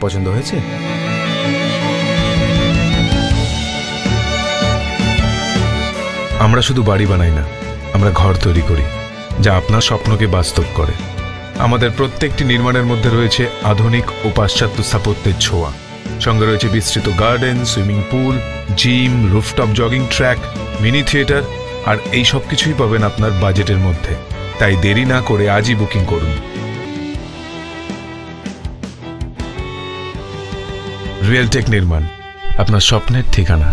পছন্দ হয়েছে? আমরা শুধু বাড়ি বানাই না, আমরা ঘর তৈরি করি যা আপনার স্বপ্নকে বাস্তব করে। আমাদের প্রত্যেকটি নির্মাণের মধ্যে রয়েছে আধুনিক ও পাশ্চাত্য স্থাপত্যের ছোঁয়া। সঙ্গে রয়েছে বিস্তৃত garden, swimming pool, gym, rooftop jogging track, mini theatre, আর এই সব কিছুই পাবেন আপনার বাজেটের মধ্যে। তাই দেরি না করে আজই বুকিং করুন। রিয়েলটেক নির্মাণ, আপনার স্বপ্নের ঠিকানা।